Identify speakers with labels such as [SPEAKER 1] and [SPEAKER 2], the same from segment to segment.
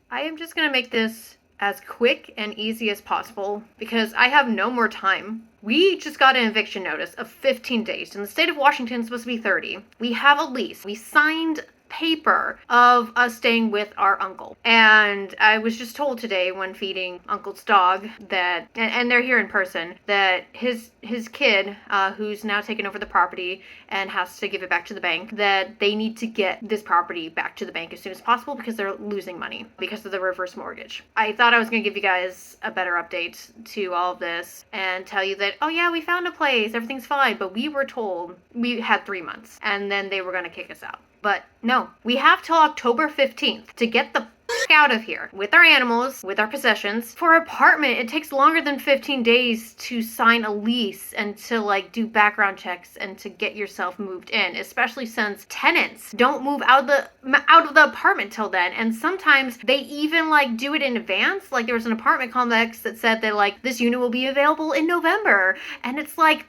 [SPEAKER 1] I am just gonna make this as quick and easy as possible because I have no more time. We just got an eviction notice of 15 days. In the state of Washington, it's supposed to be 30. We have a lease. We signed paper of us staying with our uncle. And I was just told today when feeding uncle's dog that, and they're here in person, that his kid, who's now taken over the property and has to give it back to the bank, that they need to get this property back to the bank as soon as possible because they're losing money because of the reverse mortgage. I thought I was going to give you guys a better update to all of this and tell you that, oh yeah, we found a place, everything's fine, but we were told we had 3 months and then they were going to kick us out. But no, we have till October 15th to get the out of here with our animals, with our possessions. For an apartment, it takes longer than 15 days to sign a lease and to like do background checks and to get yourself moved in, especially since tenants don't move out of the apartment till then. And sometimes they even like do it in advance. Like there was an apartment complex that said that like this unit will be available in November, and it's like,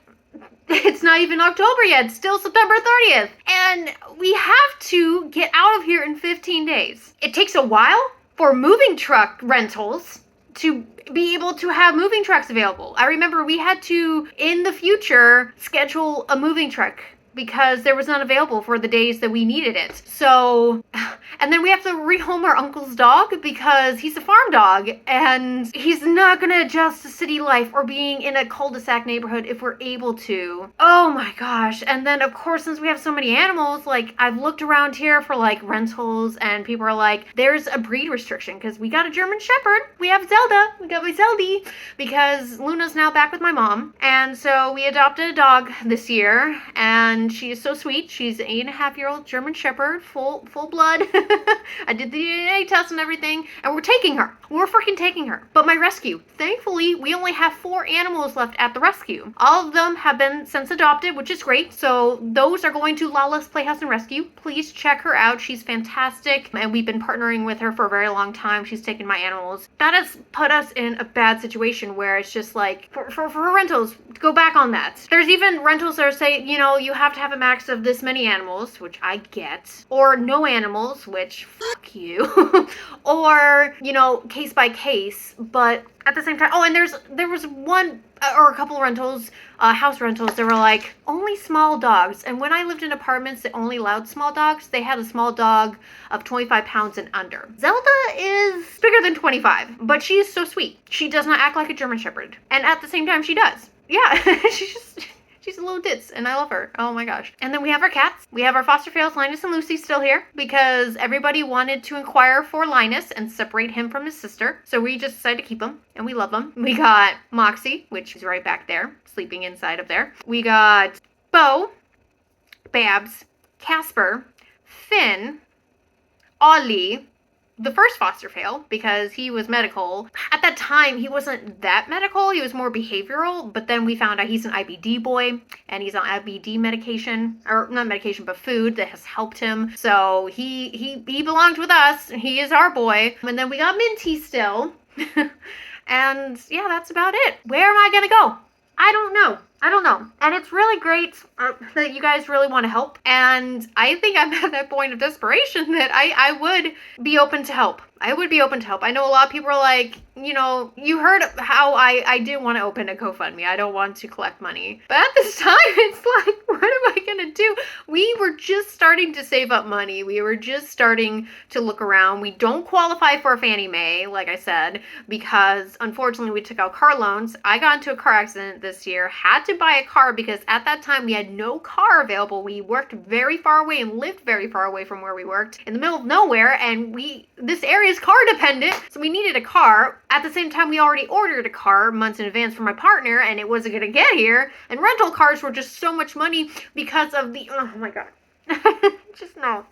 [SPEAKER 1] it's not even October yet. It's still September 30th. And we have to get out of here in 15 days. It takes a while for moving truck rentals to be able to have moving trucks available. I remember we had to, in the future, schedule a moving truck because there was none available for the days that we needed it. So, and then we have to rehome our uncle's dog because he's a farm dog and he's not gonna adjust to city life or being in a cul-de-sac neighborhood if we're able to. Oh my gosh. And then of course, since we have so many animals, like I've looked around here for like rentals and people are like, there's a breed restriction because we got a German Shepherd. We have Zelda. We got my Zeldy because Luna's now back with my mom. And so we adopted a dog this year and she is so sweet. She's an 8.5-year-old German Shepherd, full blood. I did the DNA test and everything, and we're taking her. We're freaking taking her. But my rescue, thankfully, we only have 4 animals left at the rescue. All of them have been since adopted, which is great. So those are going to Lala's Playhouse and Rescue. Please check her out. She's fantastic, and we've been partnering with her for a very long time. She's taken my animals. That has put us in a bad situation where it's just like, for rentals, go back on that. There's even rentals that are saying, you know, you have to have a max of this many animals, which I get, or no animals, which fuck you, or, you know, case by case. But at the same time, oh, and there was one or a couple of rentals, house rentals, they were like only small dogs. And when I lived in apartments that only allowed small dogs, they had a small dog of 25 pounds and under. Zelda is bigger than 25, but she is so sweet. She does not act like a German Shepherd, and at the same time she does. Yeah. She's a little ditz, and I love her. Oh my gosh. And then we have our cats. We have our foster fails, Linus and Lucy, still here because everybody wanted to inquire for Linus and separate him from his sister. So we just decided to keep him, and we love him. We got Moxie, which is right back there, sleeping inside of there. We got Bo, Babs, Casper, Finn, Ollie, the first foster fail because he was medical. At that time, he wasn't that medical. He was more behavioral, but then we found out he's an IBD boy and he's on IBD medication, or not medication, but food that has helped him. So he belonged with us. He is our boy. And then we got Minty still. And yeah, that's about it. Where am I gonna go? I don't know. And it's really great that you guys really want to help. And I think I'm at that point of desperation that I would be open to help. I would be open to help. I know a lot of people are like, you know, you heard how I did want to open a GoFundMe. I don't want to collect money. But at this time, it's like, what am I going to do? We were just starting to save up money. We were just starting to look around. We don't qualify for a Fannie Mae, like I said, because unfortunately we took out car loans. I got into a car accident this year, had to buy a car because at that time we had no car available. We worked very far away and lived very far away from where we worked in the middle of nowhere, and this area is car dependent, so we needed a car. At the same time, we already ordered a car months in advance for my partner, and it wasn't gonna get here, and rental cars were just so much money because of the, oh my god. Just no.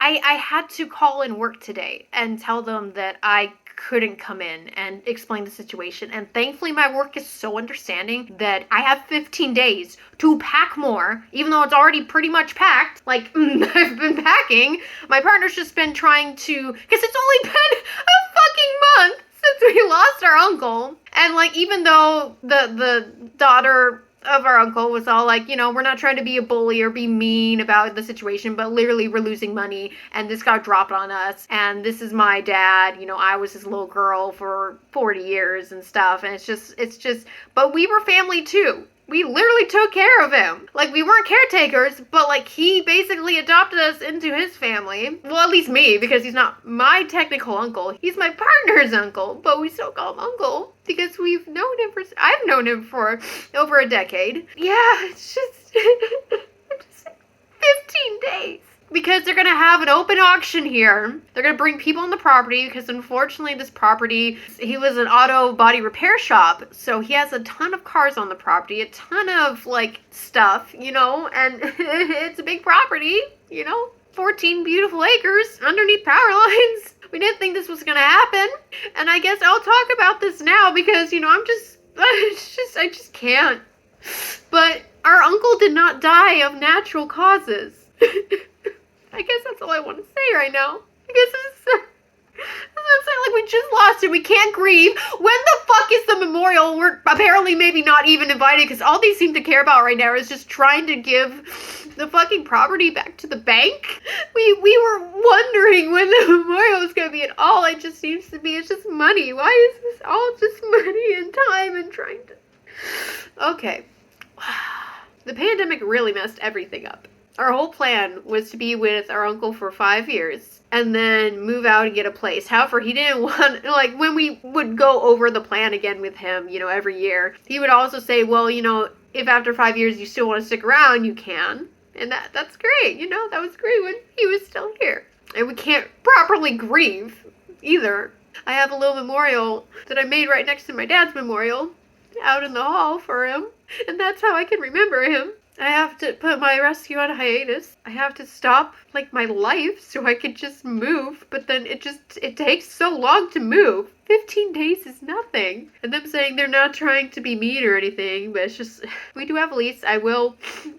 [SPEAKER 1] I had to call in work today and tell them that I couldn't come in and explain the situation. And thankfully my work is so understanding that I have 15 days to pack more, even though it's already pretty much packed. Like, I've been packing. My partner's just been trying to, because it's only been a fucking month since we lost our uncle. And like, even though the daughter of our uncle was all like, we're not trying to be a bully or be mean about the situation, but literally we're losing money and this got dropped on us. And this is my dad. I was his little girl for 40 years and stuff. And it's just, but we were family too. We literally took care of him. Like, we weren't caretakers, but like he basically adopted us into his family. Well, at least me, because he's not my technical uncle. He's my partner's uncle, but we still call him uncle because I've known him for over a decade. Yeah, it's just 15 days. Because they're going to have an open auction here. They're going to bring people on the property because unfortunately this property, he was an auto body repair shop. So he has a ton of cars on the property, a ton of like stuff, and it's a big property, 14 beautiful acres underneath power lines. We didn't think this was going to happen. And I guess I'll talk about this now because, I just can't. But our uncle did not die of natural causes. I guess that's all I want to say right now. I guess that's what I'm saying. Like, we just lost it. We can't grieve. When the fuck is the memorial? We're apparently maybe not even invited because all they seem to care about right now is just trying to give the fucking property back to the bank. We were wondering when the memorial was going to be, and all it just seems to be is just money. Why is this all just money and time and trying to... Okay. The pandemic really messed everything up. Our whole plan was to be with our uncle for 5 years and then move out and get a place. However, he didn't want, like, when we would go over the plan again with him, every year, he would also say, well, if after 5 years you still want to stick around, you can. And that's great, that was great when he was still here. And we can't properly grieve either. I have a little memorial that I made right next to my dad's memorial out in the hall for him. And that's how I can remember him. I have to put my rescue on hiatus. I have to stop, like, my life so I could just move. But then it takes so long to move. 15 days is nothing. And them saying they're not trying to be mean or anything, but it's just, we do have a lease. I will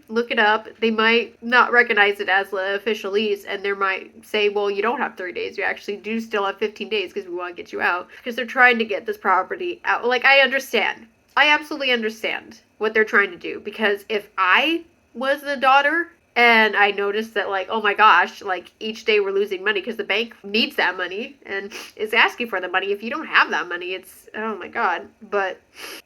[SPEAKER 1] look it up. They might not recognize it as the official lease, and they might say, well, you don't have 3 days. You actually do still have 15 days because we want to get you out. Because they're trying to get this property out. Like, I understand. I absolutely understand what they're trying to do, because if I was the daughter and I noticed that, like, oh my gosh, like, each day we're losing money because the bank needs that money and is asking for the money. If you don't have that money, it's, oh my God. But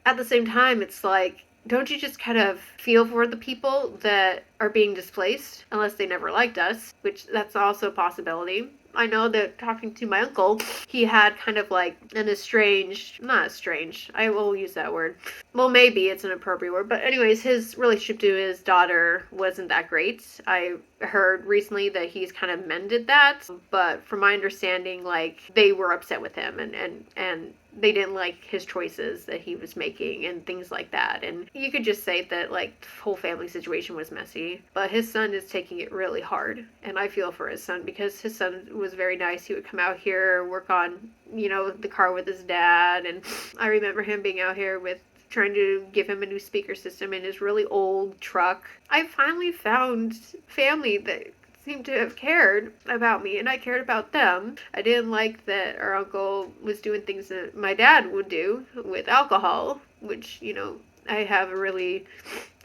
[SPEAKER 1] at the same time, it's like, don't you just kind of feel for the people that are being displaced, unless they never liked us, which that's also a possibility. I know that talking to my uncle, he had kind of like an not estranged, I will use that word. Well, maybe it's an appropriate word, but anyways, his relationship to his daughter wasn't that great. I heard recently that he's kind of mended that, but from my understanding, like, they were upset with him and they didn't like his choices that he was making and things like that. And you could just say that, like, the whole family situation was messy. But his son is taking it really hard. And I feel for his son because his son was very nice. He would come out here, work on, the car with his dad. And I remember him being out here with trying to give him a new speaker system in his really old truck. I finally found family that seemed to have cared about me, and I cared about them. I didn't like that our uncle was doing things that my dad would do with alcohol, which, I have a really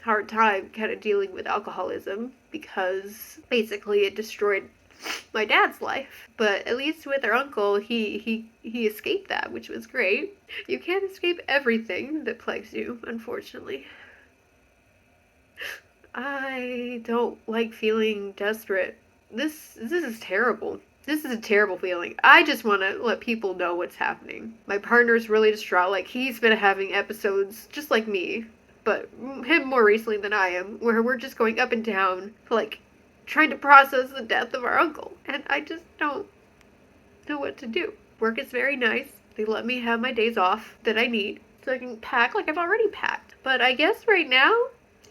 [SPEAKER 1] hard time kind of dealing with alcoholism because basically it destroyed my dad's life. But at least with our uncle, he escaped that, which was great. You can't escape everything that plagues you, unfortunately. I don't like feeling desperate. This is terrible. This is a terrible feeling. I just want to let people know what's happening. My partner's really distraught. Like, he's been having episodes just like me, but him more recently than I am, where we're just going up and down, like, trying to process the death of our uncle. And I just don't know what to do. Work is very nice. They let me have my days off that I need so I can pack like I've already packed. But I guess right now,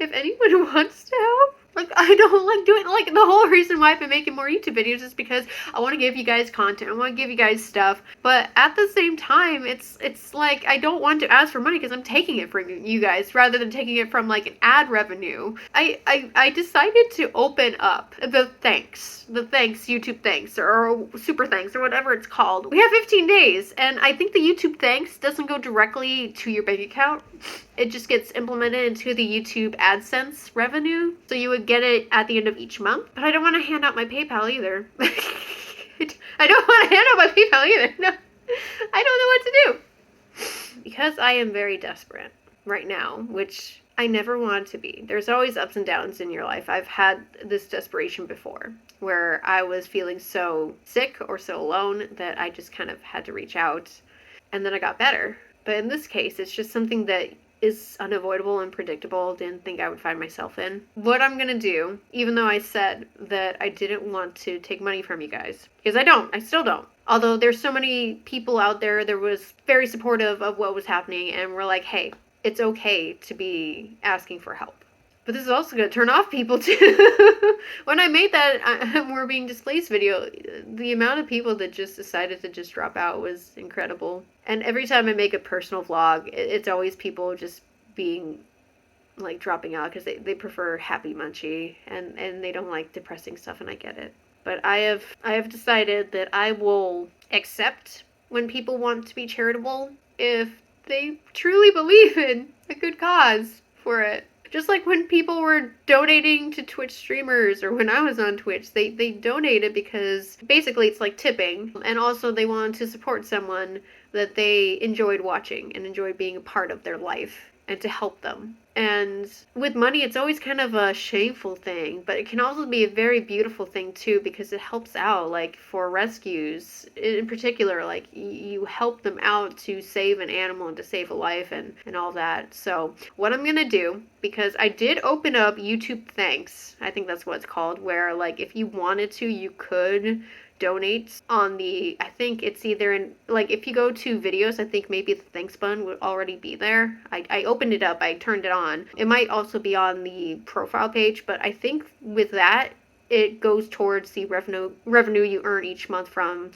[SPEAKER 1] if anyone wants to help, Like, I don't like doing, like, the whole reason why I've been making more YouTube videos is because I want to give you guys content. I want to give you guys stuff. But at the same time, it's like, I don't want to ask for money because I'm taking it from you guys rather than taking it from, like, an ad revenue. I decided to open up the thanks, YouTube thanks, or super thanks, or whatever it's called. We have 15 days, and I think the YouTube thanks doesn't go directly to your bank account. It just gets implemented into the YouTube AdSense revenue. So you would get it at the end of each month. But I don't want to hand out my PayPal either. I don't want to hand out my PayPal either. No, I don't know what to do. Because I am very desperate right now, which I never wanted to be. There's always ups and downs in your life. I've had this desperation before where I was feeling so sick or so alone that I just kind of had to reach out. And then I got better. But in this case, it's just something that is unavoidable and predictable. Didn't think I would find myself in. What I'm gonna do, even though I said that I didn't want to take money from you guys, because I still don't. Although there's so many people out there that was very supportive of what was happening and were like, hey, it's okay to be asking for help. But this is also going to turn off people too. When I made that We're Being Displaced video, the amount of people that just decided to just drop out was incredible. And every time I make a personal vlog, it's always people just being, like, dropping out because they prefer happy Munchie and they don't like depressing stuff, and I get it. But I have decided that I will accept when people want to be charitable if they truly believe in a good cause for it. Just like when people were donating to Twitch streamers, or when I was on Twitch, they donated because basically it's like tipping. And also they wanted to support someone that they enjoyed watching and enjoyed being a part of their life and to help them. And with money, it's always kind of a shameful thing, but it can also be a very beautiful thing too, because it helps out, like for rescues in particular, like you help them out to save an animal and to save a life and all that. So what I'm gonna do, because I did open up YouTube Thanks, I think that's what it's called, where like if you wanted to, you could donate on the, I think it's either in, like if you go to videos, I think maybe the thanks button would already be there. I opened it up, I turned it on. It might also be on the profile page, but I think with that, it goes towards the revenue you earn each month from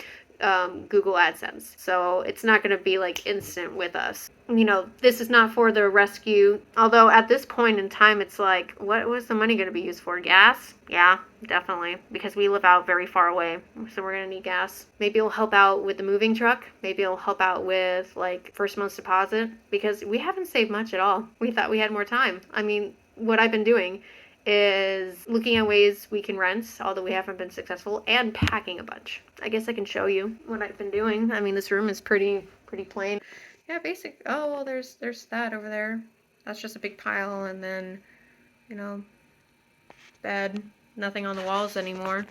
[SPEAKER 1] Google AdSense. So it's not going to be like instant with us. You know, this is not for the rescue. Although at this point in time, it's like, what was the money going to be used for? Gas? Yeah, definitely. Because we live out very far away. So we're going to need gas. Maybe it'll help out with the moving truck. Maybe it'll help out with like first month's deposit. Because we haven't saved much at all. We thought we had more time. I mean, what I've been doing is looking at ways we can rent, although we haven't been successful, and packing a bunch. I guess I can show you what I've been doing. I mean, this room is pretty plain. Yeah, basic. Oh, well, there's that over there. That's just a big pile, and then, you know, bed. Nothing on the walls anymore.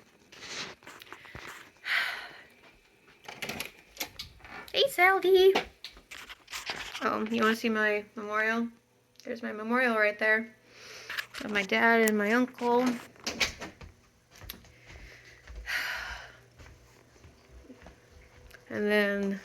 [SPEAKER 1] Hey, Saldy! Oh, you want to see my memorial? There's my memorial right there. Of my dad and my uncle. And then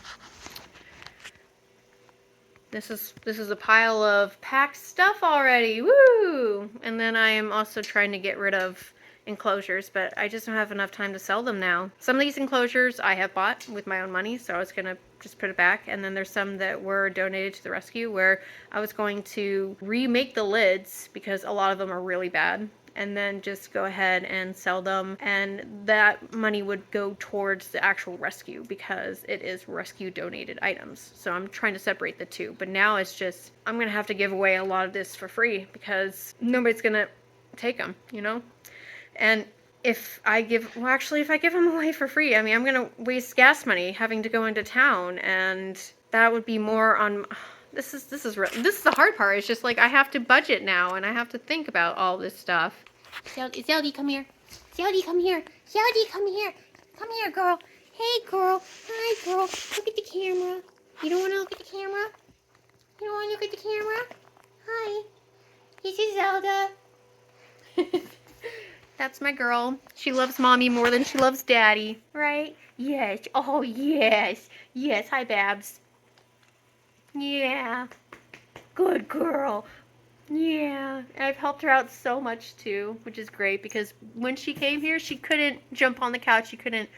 [SPEAKER 1] this is a pile of packed stuff already. Woo! And then I am also trying to get rid of enclosures, but I just don't have enough time to sell them now. Some of these enclosures I have bought with my own money, so I was gonna just put it back. And then there's some that were donated to the rescue where I was going to remake the lids because a lot of them are really bad, and then just go ahead and sell them, and that money would go towards the actual rescue because it is rescue donated items. So I'm trying to separate the two, but now it's just, I'm gonna have to give away a lot of this for free because nobody's gonna take them, you know? And if I give them away for free, I mean, I'm gonna waste gas money having to go into town, and that would be more on. This is the hard part. It's just like I have to budget now, and I have to think about all this stuff.
[SPEAKER 2] Zeldy, come here. Zeldy, come here. Zeldy, come here. Come here, girl. Hey, girl. Hi, girl. Look at the camera. You don't want to look at the camera? You don't want to look at the camera? Hi. This is Zelda.
[SPEAKER 1] That's my girl. She loves mommy more than she loves daddy.
[SPEAKER 2] Right? Yes. Oh, yes. Yes. Hi, Babs. Yeah. Good girl.
[SPEAKER 1] Yeah, I've helped her out so much too, which is great because when she came here, she couldn't jump on the couch, she couldn't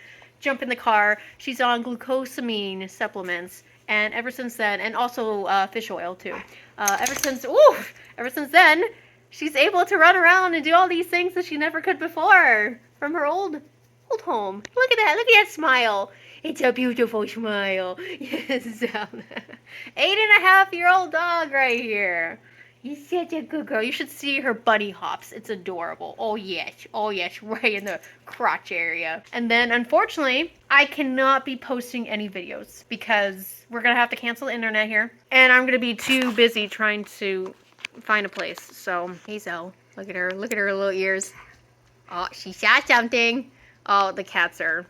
[SPEAKER 1] jump in the car. She's on glucosamine supplements, and ever since then, and also fish oil too. Ever since then, she's able to run around and do all these things that she never could before from her old home. Look at that smile. It's a beautiful smile. Yes, 8.5-year-old dog right here. You're such a good girl. You should see her bunny hops. It's adorable. Oh yes, right in the crotch area. And then, unfortunately, I cannot be posting any videos because we're gonna have to cancel the internet here, and I'm gonna be too busy trying to find a place. So, Hazel, look at her little ears. Oh, she shot something. Oh, the cats are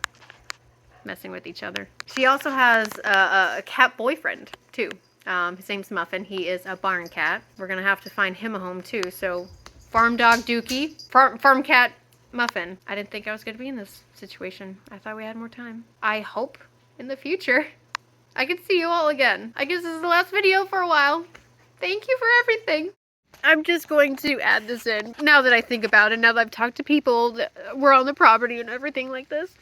[SPEAKER 1] messing with each other. She also has a cat boyfriend too. His name's Muffin. He is a barn cat. We're gonna have to find him a home too. So, farm dog Dookie, farm cat Muffin. I didn't think I was gonna be in this situation. I thought we had more time. I hope in the future I can see you all again. I guess this is the last video for a while. Thank you for everything. I'm just going to add this in now that I think about it. Now that I've talked to people that were on the property and everything like this.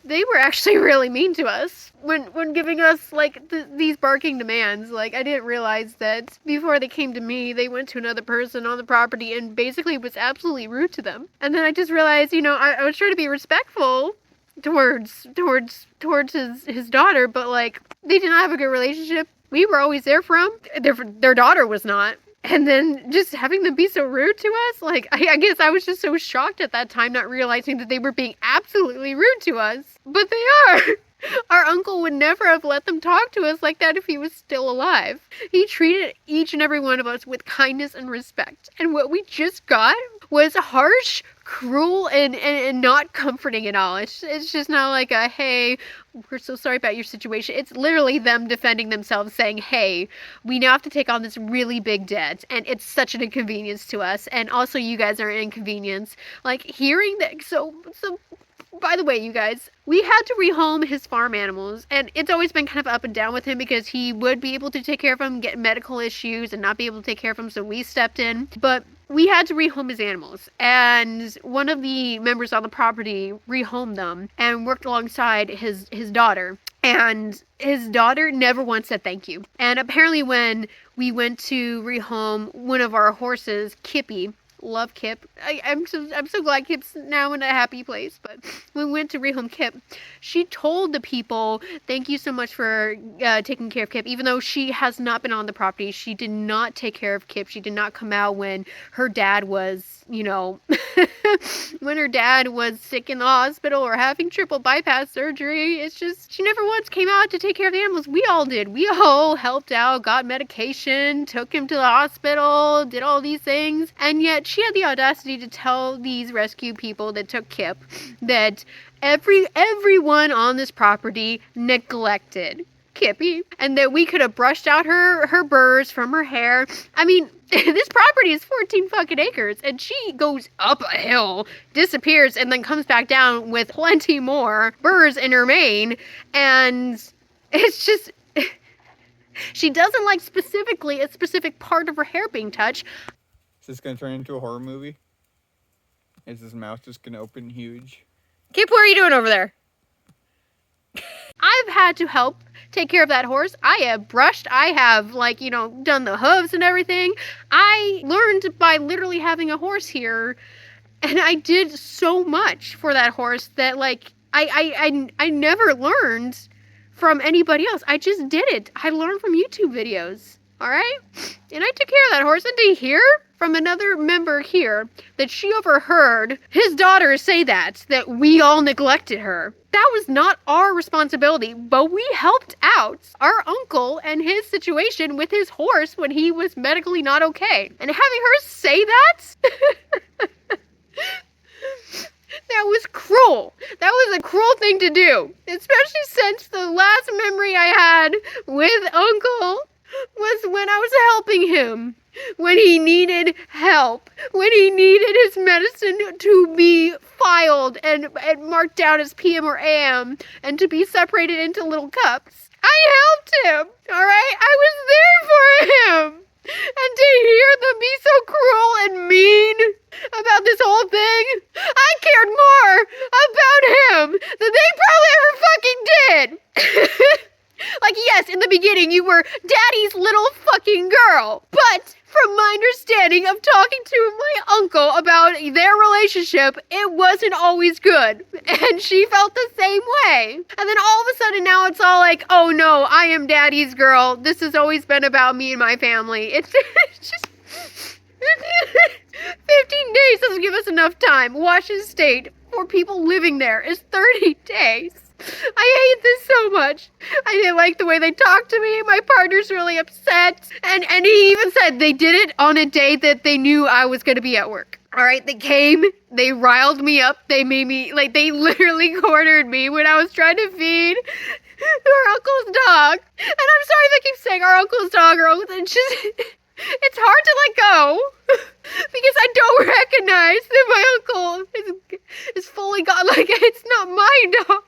[SPEAKER 1] They were actually really mean to us when giving us, like, these barking demands. Like, I didn't realize that before they came to me, they went to another person on the property and basically was absolutely rude to them. And then I just realized, you know, I was trying to be respectful towards his daughter, but, like, they did not have a good relationship. We were always there for them. Their daughter was not. And then just having them be so rude to us, like, I guess I was just so shocked at that time, not realizing that they were being absolutely rude to us. But they are. Our uncle would never have let them talk to us like that if he was still alive. He treated each and every one of us with kindness and respect. And what we just got was harsh, cruel, and not comforting at all. It's just not like a, hey, we're so sorry about your situation. It's literally them defending themselves, saying, hey, we now have to take on this really big debt, and it's such an inconvenience to us, and also you guys are an inconvenience. Like, hearing that, so by the way, you guys, we had to rehome his farm animals, and it's always been kind of up and down with him because he would be able to take care of them, get medical issues, and not be able to take care of them, so we stepped in. But we had to rehome his animals, and one of the members on the property rehomed them and worked alongside his daughter. And his daughter never once said thank you. And apparently when we went to rehome one of our horses, Kippy, love Kip. I'm so glad Kip's now in a happy place. But when we went to rehome Kip, she told the people, thank you so much for taking care of Kip. Even though she has not been on the property, she did not take care of Kip. She did not come out when her dad was, you know, when her dad was sick in the hospital or having triple bypass surgery. It's just, she never once came out to take care of the animals. We all did. We all helped out, got medication, took him to the hospital, did all these things. And yet she had the audacity to tell these rescue people that took Kip that everyone on this property neglected Kippy, and that we could have brushed out her burrs from her hair. I mean, this property is 14 fucking acres, and she goes up a hill, disappears, and then comes back down with plenty more burrs in her mane, and it's just, she doesn't like specifically a specific part of her hair being touched.
[SPEAKER 3] Is this gonna turn into a horror movie? Is his mouth just gonna open huge?
[SPEAKER 1] Kip, what are you doing over there? I've had to help take care of that horse. I have brushed. I have, like, you know, done the hooves and everything. I learned by literally having a horse here, and I did so much for that horse that, like, I never learned from anybody else. I just did it. I learned from YouTube videos. All right? And I took care of that horse. And to hear from another member here that she overheard his daughter say that we all neglected her. That was not our responsibility, but we helped out our uncle and his situation with his horse when he was medically not okay. And having her say that, that was cruel. That was a cruel thing to do, especially since the last memory I had with Uncle was when I was helping him, when he needed help, when he needed his medicine to be filed and marked down as PM or AM and to be separated into little cups. I helped him, all right? I was there for him. And to hear them be so cruel and mean about this whole thing, I cared more about him than they probably ever fucking did. Like, yes, in the beginning you were daddy's little fucking girl, but from my understanding of talking to my uncle about their relationship, it wasn't always good. And she felt the same way. And then all of a sudden now it's all like, oh no, I am daddy's girl. This has always been about me and my family. It's just... 15 days doesn't give us enough time. Washington State, for people living there, is 30 days. I hate this so much. I didn't like the way they talked to me. My partner's really upset. And he even said they did it on a day that they knew I was going to be at work. All right, they came, they riled me up, they made me, like, they literally cornered me when I was trying to feed our uncle's dog. And I'm sorry if I keep saying our uncle's dog or uncle, it's just, it's hard to let go. Because I don't recognize that my uncle is fully gone, like, it's not my dog.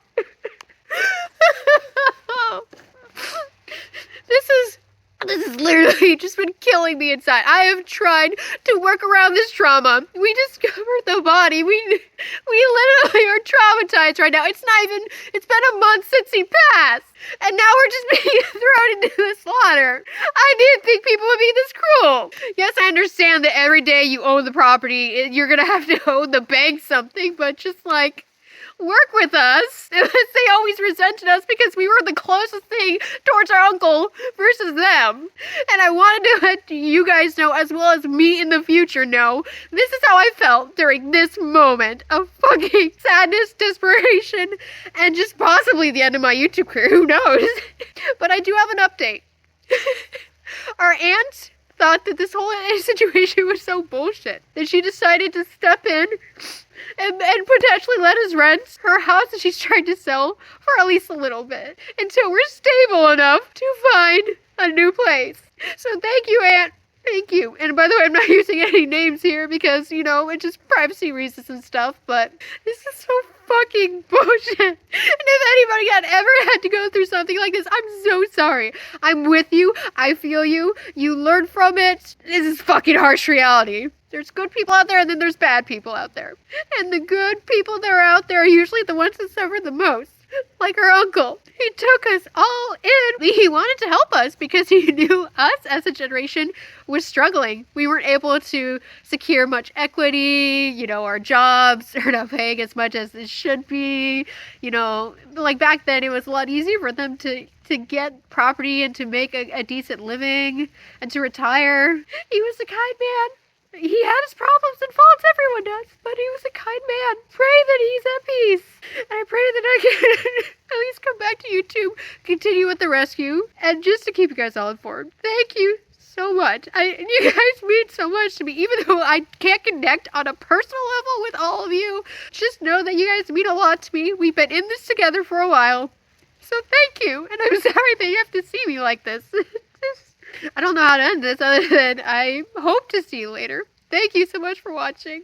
[SPEAKER 1] This has literally just been killing me inside. I have tried to work around this trauma. We discovered the body. We literally are traumatized right now. It's been a month since he passed. And now we're just being thrown into the slaughter. I didn't think people would be this cruel. Yes, I understand that every day you own the property, you're gonna have to owe the bank something, but just like, work with us. They always resented us because we were the closest thing towards our uncle versus them. And I wanted to let you guys know, as well as me in the future know, this is how I felt during this moment of fucking sadness, desperation, and just possibly the end of my YouTube career. Who knows? But I do have an update. Our aunt thought that this whole situation was so bullshit that she decided to step in and potentially let us rent her house that she's trying to sell for at least a little bit until we're stable enough to find a new place. So thank you, Aunt. Thank you. And by the way, I'm not using any names here because, you know, it's just privacy reasons and stuff, but this is so fucking bullshit. And if anybody had ever had to go through something like this, I'm so sorry. I'm with you. I feel you. You learn from it. This is fucking harsh reality. There's good people out there and then there's bad people out there. And the good people that are out there are usually the ones that suffer the most. Like our uncle. He took us all in. He wanted to help us because he knew us as a generation was struggling. We weren't able to secure much equity. You know, our jobs are not paying as much as it should be. You know, like back then it was a lot easier for them to get property and to make a decent living and to retire. He was a kind man. He had his problems and faults, everyone does, but he was a kind man. Pray that he's at peace. And I pray that I can at least come back to YouTube, continue with the rescue, and just to keep you guys all informed. Thank you so much. You guys mean so much to me, even though I can't connect on a personal level with all of you. Just know that you guys mean a lot to me. We've been in this together for a while. So thank you, and I'm sorry that you have to see me like this. I don't know how to end this other than I hope to see you later. Thank you so much for watching.